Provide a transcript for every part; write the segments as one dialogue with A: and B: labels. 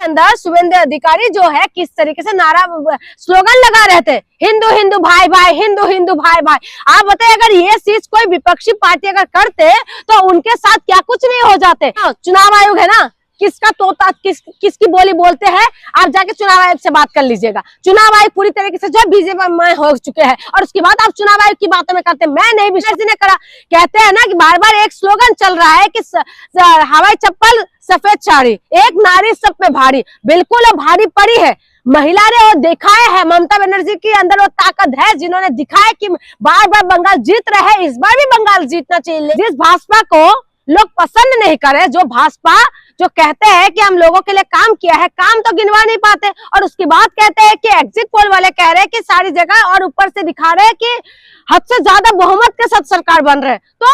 A: अंदर शुभेंदु अधिकारी जो है किस तरीके से नारा स्लोगन लगा रहे थे, हिंदू हिंदू भाई भाई, हिंदू हिंदू भाई भाई। आप बताइए अगर ये चीज कोई विपक्षी पार्टी अगर करते तो उनके साथ क्या कुछ नहीं हो जाते। चुनाव आयोग है ना, किसका तोता किसकी बोली बोलते हैं, आप जाके चुनाव आयोग से बात कर लीजिएगा। चुनाव आयोग पूरी तरीके से जो है बीजेपी में हो चुके हैं और उसके बाद आप चुनाव आयोग की बातों में करते हैं। मैं नहीं, विश्लेषण ने करा। कहते हैं ना कि बार बार एक स्लोगन चल रहा है कि हवाई चप्पल सफेद साड़ी, एक नारी सब पे भारी। बिल्कुल वो भारी पड़ी है। महिला ने वो दिखाया है, ममता बनर्जी के अंदर वो ताकत है जिन्होंने दिखाया कि बार बार बंगाल जीत रहे हैं, इस बार भी बंगाल जीतना चाहिए। जिस भाजपा को लोग पसंद नहीं करे, जो भाजपा जो कहते हैं कि हम लोगों के लिए काम किया है, काम तो गिनवा नहीं पाते और उसके बाद कहते हैं कि एग्जिट पोल वाले कह रहे हैं कि सारी जगह, और ऊपर से दिखा रहे हैं कि हद से ज्यादा बहुमत के साथ सरकार बन रहे। तो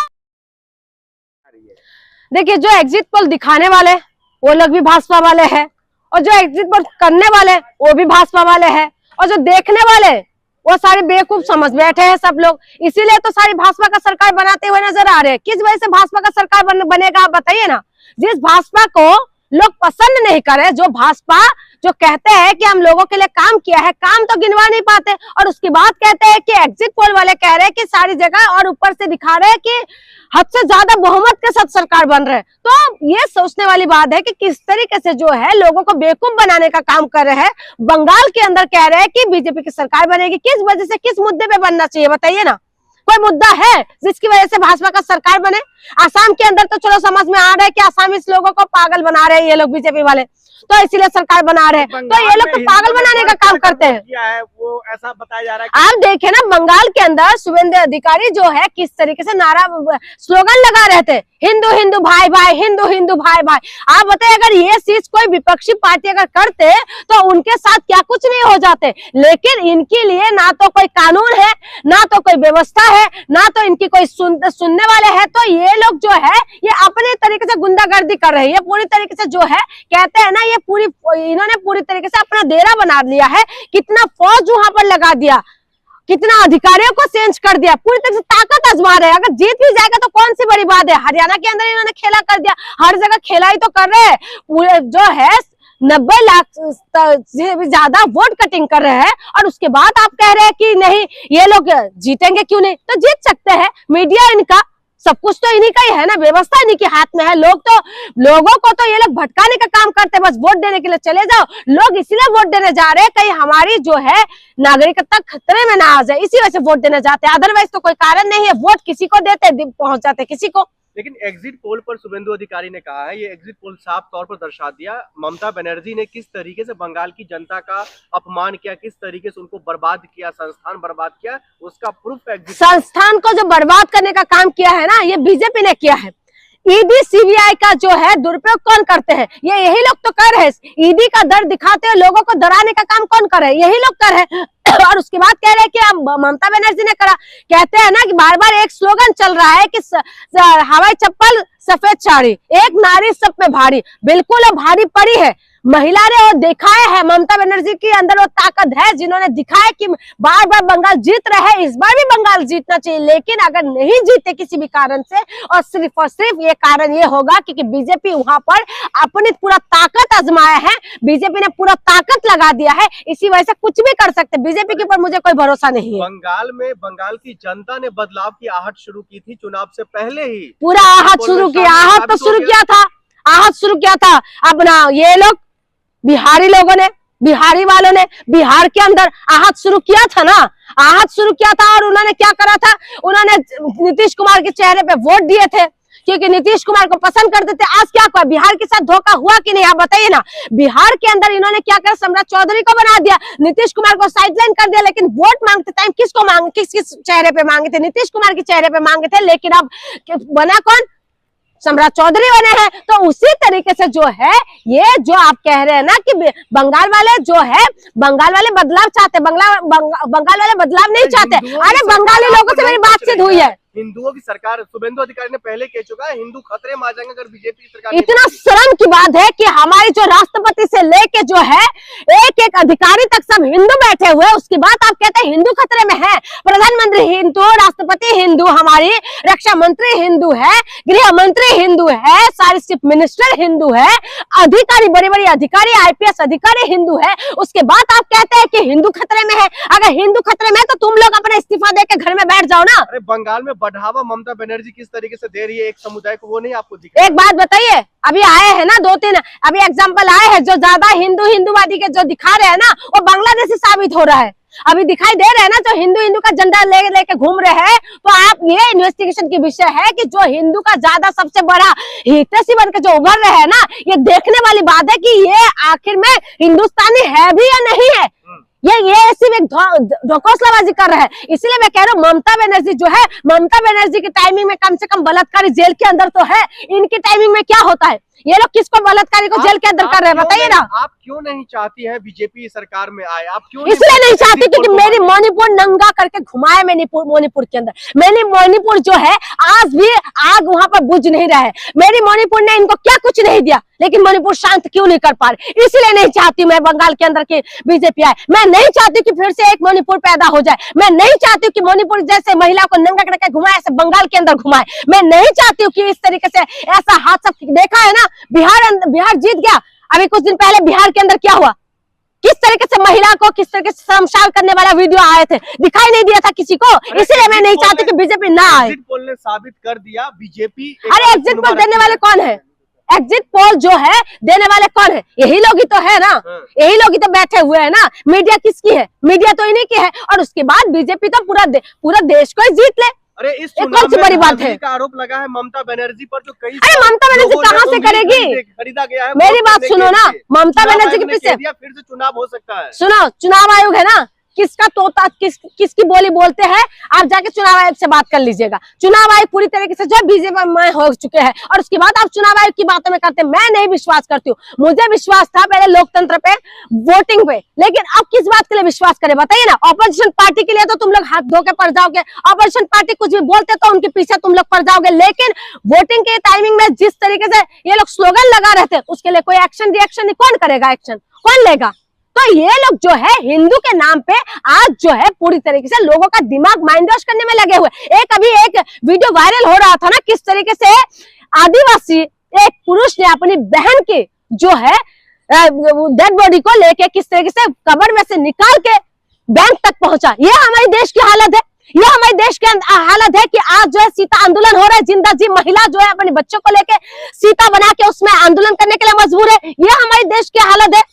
A: देखिए, जो एग्जिट पोल दिखाने वाले वो लोग भी भाजपा वाले हैं और जो एग्जिट पोल करने वाले वो भी भाजपा वाले हैं और जो देखने वाले वो सारे बेवकूफ समझ बैठे हैं सब लोग। इसीलिए तो सारी भाजपा का सरकार बनाते हुए नजर आ रहे हैं। किस वजह से भाजपा का सरकार बनेगा आप बताइए ना। जिस भाजपा को लोग पसंद नहीं करे, जो भाजपा जो कहते हैं कि हम लोगों के लिए काम किया है, काम तो गिनवा नहीं पाते और उसके बाद कहते हैं कि एग्जिट पोल वाले कह रहे हैं कि सारी जगह, और ऊपर से दिखा रहे हैं कि हद से ज्यादा बहुमत के साथ सरकार बन रहे हैं। तो ये सोचने वाली बात है कि किस तरीके से जो है लोगों को बेवकूफ बनाने का काम कर रहे हैं। बंगाल के अंदर कह रहे हैं कि बीजेपी की सरकार बनेगी। किस वजह से, किस मुद्दे पे बनना चाहिए बताइए ना। कोई मुद्दा है जिसकी वजह से भाजपा का सरकार बने? आसाम के अंदर तो चलो समझ में आ रहा है कि आसामीज लोगों को पागल बना रहे हैं ये लोग बीजेपी वाले, तो इसीलिए सरकार बना रहे हैं। तो ये लोग तो पागल बनाने का काम करते हैं।
B: वो ऐसा बताया जा रहा है।
A: आप देखे ना, बंगाल के अंदर शुभेंदु अधिकारी जो है किस तरीके से नारा स्लोगन लगा रहे थे, हिंदू हिंदू भाई भाई, हिंदू हिंदू भाई भाई। आप बताइए अगर ये चीज कोई विपक्षी पार्टी अगर करते तो उनके साथ क्या कुछ नहीं हो जाते। लेकिन इनके लिए ना तो कोई कानून है, ना तो कोई व्यवस्था है, ना तो इनकी कोई सुनने वाले हैं। तो ये लोग जो है ये अपने तरीके से गुंडागर्दी कर रहे हैं। ये पूरी तरीके से जो है कहते हैं ना, ये इन्होंने पूरी तरीके से अपना डेरा बना लिया है। कितना फौज वहां पर लगा दिया, कितना अधिकारियों को चेंज कर दिया, पूरी तरह से ताकत आजमा रहे हैं। अगर जीत भी जाएगा तो कौन सी बड़ी बात है। हरियाणा के अंदर इन्होंने खेला कर दिया, हर जगह खेला ही तो कर रहे हैं। पूरे जो है 90 लाख से भी ज्यादा वोट कटिंग कर रहे हैं और उसके बाद आप कह रहे हैं कि नहीं ये लोग जीतेंगे क्यों नहीं। तो जीत सकते हैं, मीडिया इनका, सब कुछ तो इन्हीं का ही है ना, व्यवस्था इन्हीं के हाथ में है। लोगों को तो ये लोग भटकाने का काम करते हैं, बस वोट देने के लिए चले जाओ। लोग इसीलिए वोट देने जा रहे हैं कहीं हमारी जो है नागरिकता खतरे में ना आ जाए, इसी वजह से वोट देने जाते हैं। अदरवाइज तो कोई कारण नहीं है। वोट किसी को देते पहुंच जाते किसी को।
B: लेकिन एग्जिट पोल पर शुभेंदु अधिकारी ने कहा है, ये एग्जिट पोल साफ तौर पर दर्शा दिया ममता बनर्जी ने किस तरीके से बंगाल की जनता का अपमान किया, किस तरीके से उनको बर्बाद किया, संस्थान बर्बाद किया, उसका प्रूफ एग्जिट।
A: संस्थान को जो बर्बाद करने का काम किया है ना, ये बीजेपी ने किया है। ईडी सीबीआई का जो है दुरुपयोग कौन करते हैं? ये यही लोग तो कर रहे हैं। ईडी का डर दिखाते हैं, लोगों को डराने का काम कौन कर रहे हैं? यही लोग कर रहे हैं। और उसके बाद कह रहे हैं कि ममता बनर्जी ने करा। कहते हैं ना कि बार बार एक स्लोगन चल रहा है कि हवाई चप्पल सफेद साड़ी, एक नारी सब पे भारी। बिल्कुल वो भारी पड़ी है। महिला ने वो दिखाया है, ममता बनर्जी के अंदर वो ताकत है जिन्होंने दिखाया कि बार बार बंगाल जीत रहे हैं, इस बार भी बंगाल जीतना चाहिए। लेकिन अगर नहीं जीते किसी भी कारण से, और सिर्फ ये कारण ये होगा क्योंकि बीजेपी वहां पर अपनी पूरा ताकत आजमाया है, बीजेपी ने पूरा ताकत लगा दिया है, इसी वजह से कुछ भी कर सकते। बीजेपी के ऊपर मुझे कोई भरोसा नहीं है।
B: बंगाल में बंगाल की जनता ने बदलाव की आहट शुरू की थी चुनाव से पहले ही,
A: पूरा आहट शुरू किया। आहट तो शुरू किया था, आहट शुरू किया था अपना ये लोग बिहारी लोगों ने, बिहारी वालों ने बिहार के अंदर आहत शुरू किया था ना, आहत शुरू किया था। और उन्होंने क्या करा था, उन्होंने नीतीश कुमार के चेहरे पे वोट दिए थे क्योंकि नीतीश कुमार को पसंद करते थे। आज क्या हुआ, बिहार के साथ धोखा हुआ कि नहीं आप बताइए ना। बिहार के अंदर इन्होंने क्या करा, सम्राट चौधरी को बना दिया, नीतीश कुमार को साइडलाइन कर दिया। लेकिन वोट मांगते टाइम किसको मांगे, किस चेहरे पे मांगे थे? नीतीश कुमार के चेहरे पे मांगे थे। लेकिन अब बना कौन, सम्राट चौधरी बने हैं। तो उसी तरीके से जो है ये जो आप कह रहे हैं ना कि बंगाल वाले जो है, बंगाल वाले बदलाव चाहते, बंगाल वाले बदलाव नहीं चाहते। अरे बंगाली लोगों से मेरी बातचीत हुई है,
B: हिंदुओं की सरकार, शुभेंदु अधिकारी ने पहले कह चुका है हिंदू खतरे में आ जाएंगे अगर बीजेपी सरकार।
A: इतना शर्म की बात है कि हमारी जो राष्ट्रपति से लेके जो है एक एक अधिकारी तक सब हिंदू बैठे हुए हैं, उसकी बात आप कहते हैं हिंदू खतरे में है। प्रधानमंत्री हिंदू, राष्ट्रपति हिंदू, हमारी रक्षा मंत्री हिंदू है, गृह मंत्री हिंदू है, सारे चीफ मिनिस्टर हिंदू है, अधिकारी, बड़े बड़े अधिकारी, आईपीएस अधिकारी हिंदू है, उसके बाद आप कहते हैं कि हिंदू खतरे में है। अगर हिंदू खतरे में है तो तुम लोग अपना इस्तीफा देके घर में बैठ जाओ ना।
B: अरे बंगाल में बढ़ावा ममता बनर्जी किस तरीके से दे रही है एक समुदाय को, वो नहीं आपको दिख रहा?
A: एक बात बताइए, अभी आए हैं ना 2-3 अभी एग्जाम्पल आए हैं जो ज्यादा हिंदूवादी के जो दिखा रहे हैं ना, वो बांग्लादेशी साबित हो रहा है। अभी दिखाई दे रहे हैं ना जो हिंदू का झंडा लेके घूम रहे हैं, तो आप ये इन्वेस्टिगेशन की विषय है कि जो हिंदू का ज्यादा सबसे बड़ा हितैषी बन के जो उभर रहे हैं ना, ये देखने वाली बात है कि ये आखिर में हिंदुस्तानी है भी या नहीं है। ये सिर्फ एक ढकोसलाबाजी कर रहा है। इसलिए मैं कह रहा हूँ ममता बनर्जी जो है, ममता बनर्जी की टाइमिंग में कम से कम बलात्कारी जेल के अंदर तो है, इनकी टाइमिंग में क्या होता है? ये लोग किसको बलात्कारी को जेल के अंदर कर रहे हैं बताइए ना।
B: आप क्यों नहीं चाहती है बीजेपी सरकार में आए? आप क्यों
A: इसलिए नहीं चाहती क्योंकि मेरी मणिपुर नंगा करके घुमाया मणिपुर के अंदर। मेरी मणिपुर जो है आज भी आग वहां पर बुझ नहीं रहा है। मेरी मणिपुर ने इनको क्या कुछ नहीं दिया, लेकिन मणिपुर शांत क्यों नहीं कर पा रहे? इसलिए नहीं चाहती मैं बंगाल के अंदर की बीजेपी आए। मैं नहीं चाहती कि फिर से एक मणिपुर पैदा हो जाए। मैं नहीं चाहती कि मणिपुर जैसे महिला को नंगा करके घुमाए ऐसे बंगाल के अंदर घुमाए। मैं नहीं चाहती हूँ कि इस तरीके से ऐसा हादसा देखा है ना, बिहार जीत गया। अभी कुछ दिन पहले बिहार के अंदर क्या हुआ, किस तरीके से महिला को किस तरीके से शर्मसार करने वाला वीडियो आए थे, दिखाई नहीं दिया था किसी को। इसलिए मैं नहीं चाहती कि बीजेपी ना आए।
B: एग्जिट पोल ने साबित कर दिया बीजेपी।
A: अरे एग्जिट पोल देने वाले कौन है? एग्जिट पोल जो है देने वाले कौन है? यही लोग ही तो है ना, यही लोग ही तो बैठे हुए हैं ना। मीडिया किसकी है? मीडिया तो इन्हीं की है। और उसके बाद बीजेपी तो पूरा देश को ही जीत ले।
B: अरे इस
A: कौन सी बड़ी बात है?
B: का आरोप लगा है ममता बनर्जी पर, जो कई
A: अरे ममता बनर्जी कहाँ से करेगी?
B: खरीदा गया है।
A: मेरी बात सुनो ना, ममता बनर्जी के पीछे
B: फिर से चुनाव हो सकता है।
A: सुनो, चुनाव आयोग है ना, किसका तोता किसकी बोली बोलते हैं, आप जाके चुनाव आयोग से बात कर लीजिएगा। चुनाव आयोग पूरी तरीके से जो है बीजेपी में हो चुके हैं, और उसके बाद आप चुनाव आयोग की बातों में करते हैं। मैं नहीं विश्वास करती हूँ। मुझे विश्वास था पहले लोकतंत्र पे, वोटिंग पे, लेकिन अब किस बात के लिए विश्वास करें बताइए ना। ऑपोजिशन पार्टी के लिए तो तुम लोग हाथ धो के पड़ जाओगे, ऑपोजिशन पार्टी कुछ भी बोलते तो उनके पीछे तुम लोग पड़ जाओगे, लेकिन वोटिंग के टाइमिंग में जिस तरीके से ये लोग स्लोगन लगा रहे थे, उसके लिए कोई एक्शन रिएक्शन नहीं। कौन करेगा एक्शन? कौन लेगा? तो ये लोग जो है हिंदू के नाम पे आज जो है पूरी तरीके से लोगों का दिमाग माइंड वॉश करने में लगे हुए। अभी एक वीडियो वायरल हो रहा था ना, किस तरीके से आदिवासी एक पुरुष ने अपनी बहन की जो है डेड बॉडी को लेके किस तरीके से कब्र में से निकाल के बैंक तक पहुंचा। ये हमारे देश की हालत है। ये हमारे देश की हालत है कि आज जो है सीता आंदोलन हो रहा है। जिंदा जी महिला जो है अपने बच्चों को लेके सीता बना के उसमें आंदोलन करने के लिए मजबूर है। ये हमारे देश की हालत है।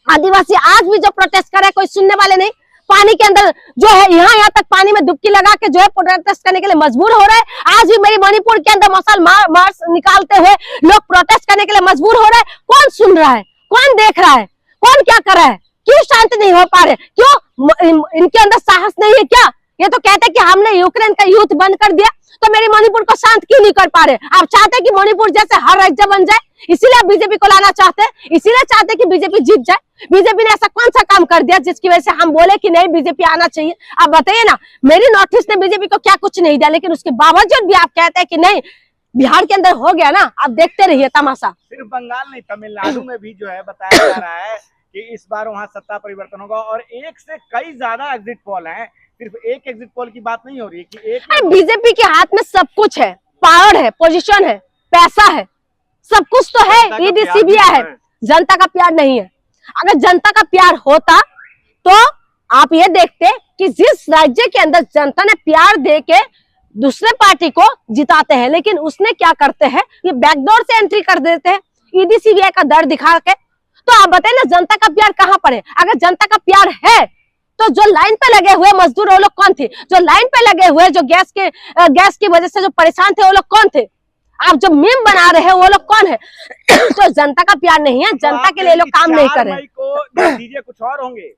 A: आदिवासी आज भी जो प्रोटेस्ट कर रहे हैं, कोई सुनने वाले नहीं। पानी के अंदर जो है यहाँ तक पानी में डुबकी लगा के जो है प्रोटेस्ट करने के लिए मजबूर हो रहा है। आज भी मेरी मणिपुर के अंदर मसाल मार्च निकालते हुए लोग प्रोटेस्ट करने के लिए मजबूर हो रहा है। कौन सुन रहा है? कौन देख रहा है? कौन क्या कर रहा है? क्यों शांत नहीं हो पा रहे? क्यों इनके अंदर साहस नहीं है क्या? ये तो कहते हैं कि हमने यूक्रेन का युद्ध बंद कर दिया, तो मेरी मणिपुर को शांत क्यों नहीं कर पा रहे? आप चाहते हैं कि मणिपुर जैसे हर राज्य बन जाए, इसीलिए आप बीजेपी को लाना चाहते हैं, इसीलिए चाहते हैं कि बीजेपी जीत जाए। बीजेपी ने ऐसा कौन सा काम कर दिया जिसकी वजह से हम बोले कि नहीं बीजेपी आना चाहिए? आप बताइए ना। मेरी नॉर्थ ईस्ट ने बीजेपी को क्या कुछ नहीं दिया, लेकिन उसके बावजूद भी आप कहते हैं कि नहीं बिहार के अंदर हो गया ना। आप देखते रहिए तमाशा।
C: सिर्फ बंगाल नहीं, तमिलनाडु में भी जो है बताया जा रहा है कि इस बार वहां सत्ता परिवर्तन होगा, और एक से कई ज्यादा एग्जिट पोल हैं। सिर्फ एक एग्जिट पोल की बात नहीं हो रही है कि एक
A: बीजेपी के हाथ में सब कुछ है, पावर है, पोजीशन है, पैसा है, सब कुछ तो है। ईडी सीबीआई है, जनता का प्यार नहीं है। अगर जनता का प्यार होता तो आप ये देखते कि जिस राज्य के अंदर जनता ने प्यार दे के दूसरे पार्टी को जिताते हैं, लेकिन उसने क्या करते हैं, ये बैकडोर से एंट्री कर देते हैं ईडी सीबीआई का डर दिखा के। तो आप बताइए ना जनता का प्यार कहाँ पर है? अगर जनता का प्यार है तो जो लाइन पे लगे हुए मजदूर वो लोग कौन थे? जो लाइन पे लगे हुए जो गैस की वजह से जो परेशान थे वो लोग कौन थे? आप जो मीम बना रहे हैं वो लोग कौन है? तो जनता का प्यार नहीं है, जनता के लिए लोग काम नहीं कर रहे।
C: को नतीजे कुछ और होंगे।